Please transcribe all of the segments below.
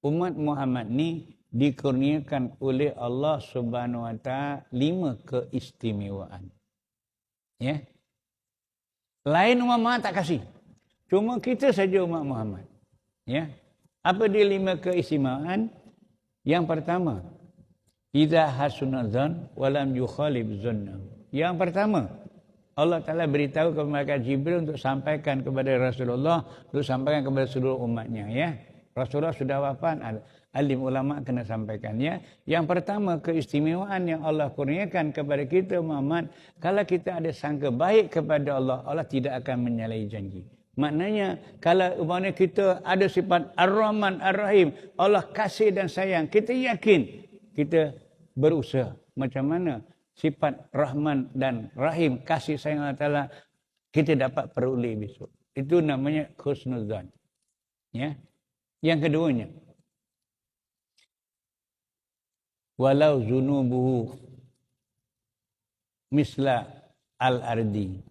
umat Muhammad ni dikurniakan oleh Allah Subhanahu Wa Taala 5 keistimewaan. Ya. Lain umat Muhammad tak kasih. Cuma kita saja umat Muhammad. Ya. Apa dia 5 keistimewaan? Yang pertama, idza hasunadzan walam yukhalib dzannahu. Yang pertama, Allah Ta'ala beritahu kepada malaikat Jibril untuk sampaikan kepada Rasulullah, untuk sampaikan kepada seluruh umatnya. Ya. Rasulullah sudah wafat, alim ulama kena sampaikan. Ya. Yang pertama, keistimewaan yang Allah kurniakan kepada kita Muhammad, kalau kita ada sangka baik kepada Allah, Allah tidak akan menyalahi janji. Maknanya, kalau umpamanya kita ada sifat Ar-Rahman, Ar-Rahim, Allah kasih dan sayang, kita yakin, kita berusaha. Macam mana sifat Rahman dan Rahim, kasih sayang Allah Ta'ala, kita dapat peroleh besok. Itu namanya husnuzan. Ya. Yang keduanya, walau zunubuhu misla al-ardi.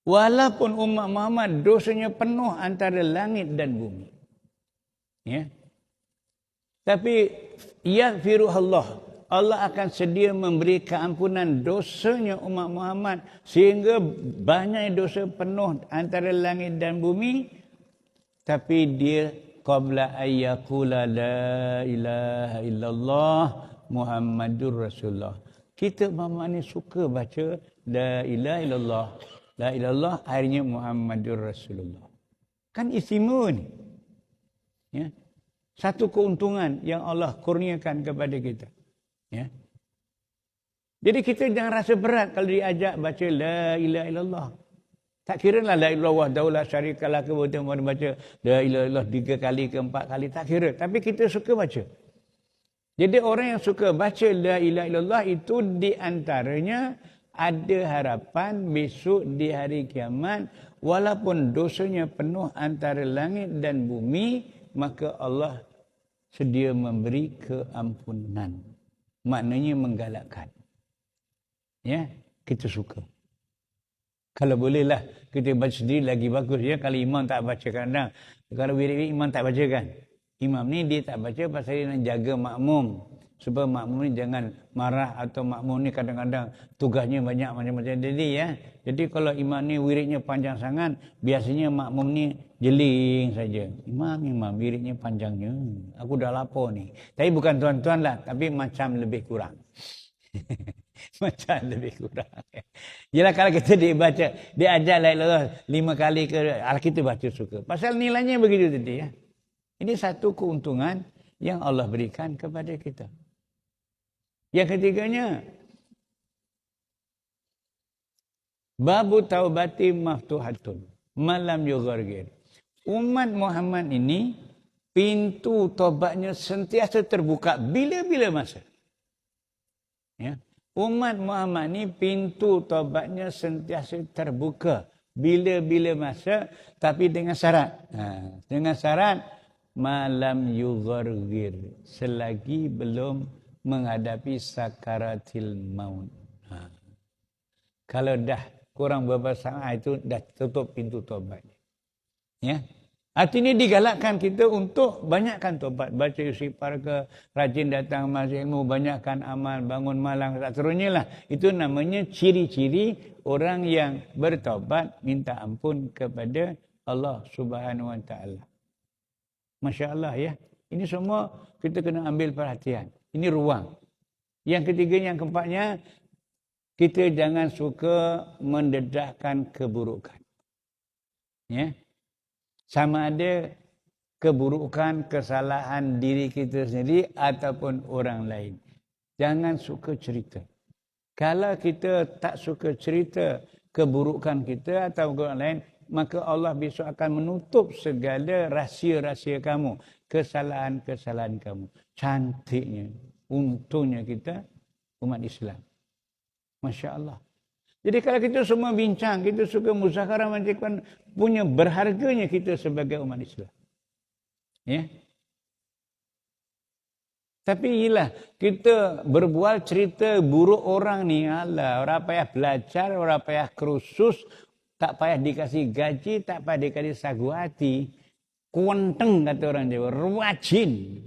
Walaupun umat Muhammad dosanya penuh antara langit dan bumi. Ya. Tapi yaghfiruhallah, Allah akan sedia memberi keampunan dosanya umat Muhammad sehingga banyak dosa penuh antara langit dan bumi, tapi dia qabla ayyaqula la ilaha illallah Muhammadur Rasulullah. Kita Muhammad ni suka baca la ilaha illallah. La ilallah akhirnya Muhammadur Rasulullah. Kan istimewa ni. Ya. Satu keuntungan yang Allah kurniakan kepada kita. Ya. Jadi kita jangan rasa berat kalau diajak baca la ilaha illallah. Tak kira lah la ilaha wahdahu la syarikalah ke baca la ilaha illallah 3 kali ke 4 kali, tak kira. Tapi kita suka baca. Jadi orang yang suka baca la ilaha illallah itu di antaranya ada harapan besok di hari kiamat, walaupun dosanya penuh antara langit dan bumi, maka Allah sedia memberi keampunan. Maknanya menggalakkan. Ya, kita suka. Kalau bolehlah kita baca sendiri lagi bagus. Ya, kalau imam tak baca kadang. Kalau wirid imam tak baca kan. Imam ni dia tak baca pasal dia nak jaga makmum. Supaya makmum ni jangan marah atau makmum ni kadang-kadang tugasnya banyak macam-macam. Jadi ya, jadi kalau imam ni wiridnya panjang sangat, biasanya makmum ni jeling saja. Imam wiridnya panjangnya. Aku dah lapar ni. Tapi bukan tuan-tuan lah, tapi macam lebih kurang. Macam lebih kurang. Yalah kalau kita dibaca, diajar la ilaha 5 kali ke, kita baca suka. Pasal nilainya begitu tadi ya. Ini satu keuntungan yang Allah berikan kepada kita. Yang ketiganya, babu taubati maftuhatun malam yughargir. Umat Muhammad ini pintu taubatnya sentiasa terbuka bila-bila masa. Ya. Umat Muhammad ini pintu taubatnya sentiasa terbuka bila-bila masa, tapi dengan syarat. Dengan syarat malam yughargir, selagi belum menghadapi sakaratil maut. Kalau dah kurang beberapa saat itu dah tutup pintu taubat. Ya. Artinya digalakkan kita untuk banyakkan taubat, baca istighfar ke, rajin datang majlis ilmu, banyakkan amal, bangun malam, tak seterusnya lah. Itu namanya ciri-ciri orang yang bertaubat, minta ampun kepada Allah Subhanahu Wa Taala. Masya Allah ya. Ini semua kita kena ambil perhatian. Ini ruang. Yang ketiga, yang keempatnya, kita jangan suka mendedahkan keburukan. Ya. Sama ada keburukan, kesalahan diri kita sendiri ataupun orang lain. Jangan suka cerita. Kalau kita tak suka cerita keburukan kita atau orang lain, maka Allah besok akan menutup segala rahsia-rahsia kamu, kesalahan-kesalahan kamu. Cantiknya, untungnya kita umat Islam. Masya Allah. Jadi kalau kita semua bincang, kita suka muzakarah macam punya berharganya kita sebagai umat Islam. Ya. Tapi ialah kita berbual cerita buruk orang ni, alah, orang payah belajar, orang payah kursus, tak payah dikasih gaji, tak payah dikasih sagu hati. Kuenteng kata orang Jawa, rajin.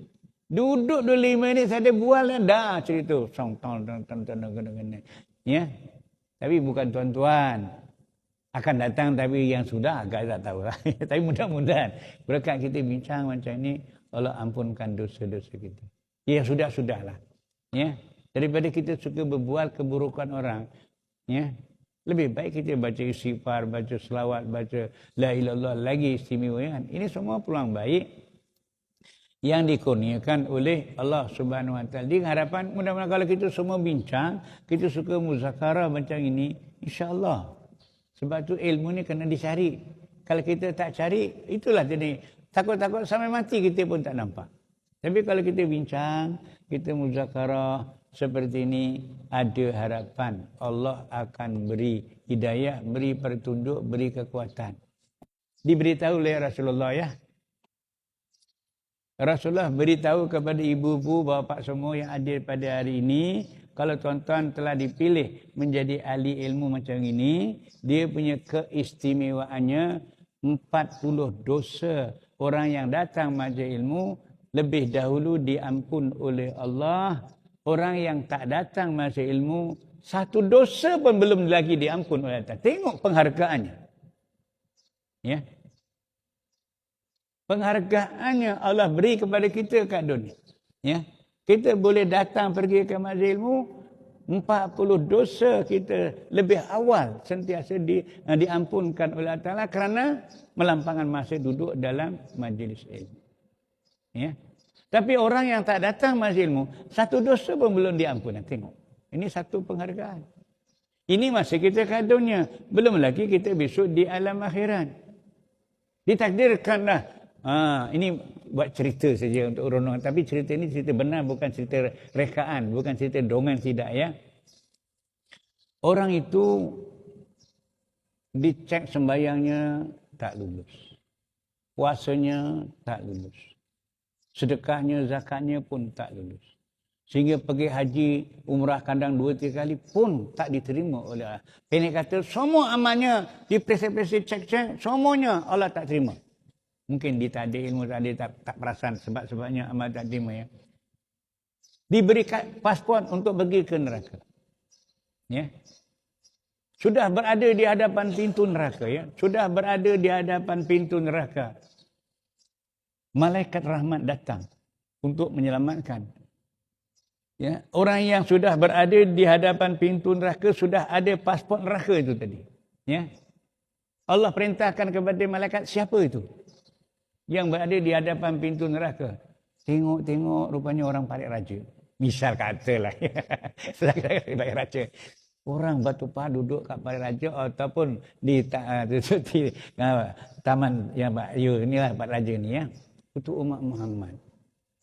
Duduk 25 minit saya bual dah cerita. Ya. Tapi bukan tuan-tuan. Akan datang tapi yang sudah agak tak tahu lah. Tapi mudah-mudahan berkat kita bincang macam ni, Allah ampunkan dosa-dosa kita. Ya sudah-sudahlah. Ya. Daripada kita suka berbual keburukan orang, ya. Lebih baik kita baca istighfar, baca selawat, baca la ilaha illallah lagi istimewa kan. Ini semua peluang baik yang dikurniakan oleh Allah Subhanahu Wa Taala. Di harapan mudah-mudahan kalau kita semua bincang, kita suka muzakarah macam ini, insya-Allah. Sebab tu ilmu ni kena dicari. Kalau kita tak cari, itulah jadi takut-takut sampai mati kita pun tak nampak. Tapi kalau kita bincang, kita muzakarah seperti ini, ada harapan Allah akan beri hidayah, beri petunjuk, beri kekuatan. Diberitahu oleh Rasulullah ya. Rasulullah beritahu kepada ibu-ibu, bapa semua yang ada pada hari ini, kalau tuan-tuan telah dipilih menjadi ahli ilmu macam ini, dia punya keistimewaannya 40 dosa orang yang datang majlis ilmu lebih dahulu diampun oleh Allah. Orang yang tak datang majlis ilmu, satu dosa pun belum lagi diampun oleh Allah. Tengok penghargaannya. Ya. Penghargaannya Allah beri kepada kita kat dunia. Ya. Kita boleh datang pergi ke majlis ilmu, 40 dosa kita lebih awal sentiasa diampunkan oleh Allah Ta'ala kerana melampangkan masa duduk dalam majlis ilmu. Ya. Tapi orang yang tak datang majlis ilmu, satu dosa pun belum diampunkan. Tengok. Ini satu penghargaan. Ini masa kita kat dunia. Belum lagi kita besok di alam akhirat. Ditakdirkanlah. Ini buat cerita saja untuk renungan. Tapi cerita ini cerita benar, bukan cerita rekaan, bukan cerita dongeng, tidak ya. Orang itu dicek sembahyangnya tak lulus. Puasanya tak lulus. Sedekahnya, zakatnya pun tak lulus. Sehingga pergi haji, umrah kandang 2-3 kali pun tak diterima oleh Allah. Pendek kata, semua amalnya diperiksa-periksa, cek-cek, semuanya Allah tak terima. Mungkin dia tak ada ilmu, tak perasan sebab-sebabnya amal tak terima ya. Diberikan pasport untuk pergi ke neraka. Ya. Sudah berada di hadapan pintu neraka ya. Sudah berada di hadapan pintu neraka. Malaikat rahmat datang untuk menyelamatkan. Ya, orang yang sudah berada di hadapan pintu neraka sudah ada pasport neraka itu tadi. Ya. Allah perintahkan kepada malaikat, siapa itu yang berada di hadapan pintu neraka? Tengok-tengok rupanya orang Parit Raja. Misal katalah. Parit Raja. Orang Batu Pahat duduk kat Parit Raja ataupun di taman yang inilah Parit Raja ni ya. Untuk umat Muhammad.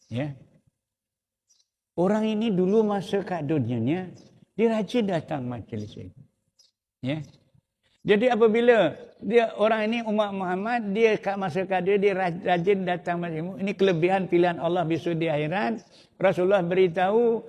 Ya. Orang ini dulu masa kat dunianya dia rajin datang majlis ini. Ya. Jadi apabila dia orang ini umat Muhammad, dia kat masa dia rajin datang majlis ilmu. Ini kelebihan pilihan Allah besok di akhirat. Rasulullah beritahu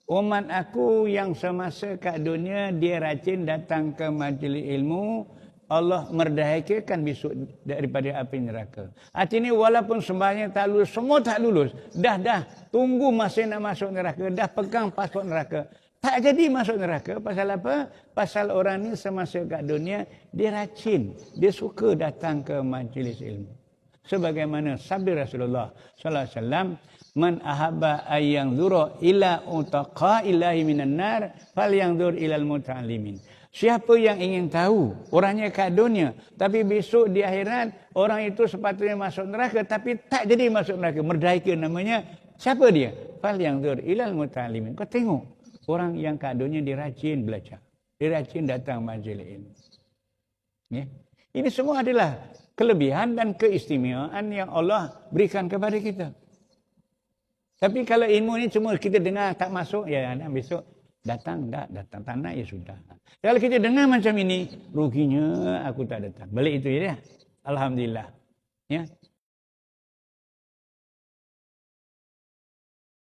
umat aku yang semasa kat dunia dia rajin datang ke majlis ilmu, Allah merdekakan besok daripada api neraka. Artinya walaupun sembahyang tak lulus, semua tak lulus. Dah tunggu masa nak masuk neraka, dah pegang pasport neraka. Tak jadi masuk neraka. Pasal apa? Pasal orang ni semasa kat dunia, dia rajin. Dia suka datang ke majlis ilmu. Sebagaimana sabda Rasulullah sallallahu alaihi wasallam, "Man ahabba ayyang zura ila utaqaillahi minan nar, falyanzur ilal muta'allimin." Siapa yang ingin tahu orangnya kat dunia, tapi besok di akhirat orang itu sepatutnya masuk neraka tapi tak jadi masuk neraka, merdeka namanya. Siapa dia? Falyanzur ilal muta'allimin. Kau tengok orang yang kat dunia dia rajin belajar. Dia rajin datang majlis ilmu. Ya. Ini semua adalah kelebihan dan keistimewaan yang Allah berikan kepada kita. Tapi kalau ilmu ni cuma kita dengar tak masuk, ya besok datang tak nak ya sudah. Kalau kita dengar macam ini, ruginya aku tak datang. Balik itu ya. Alhamdulillah. Ya.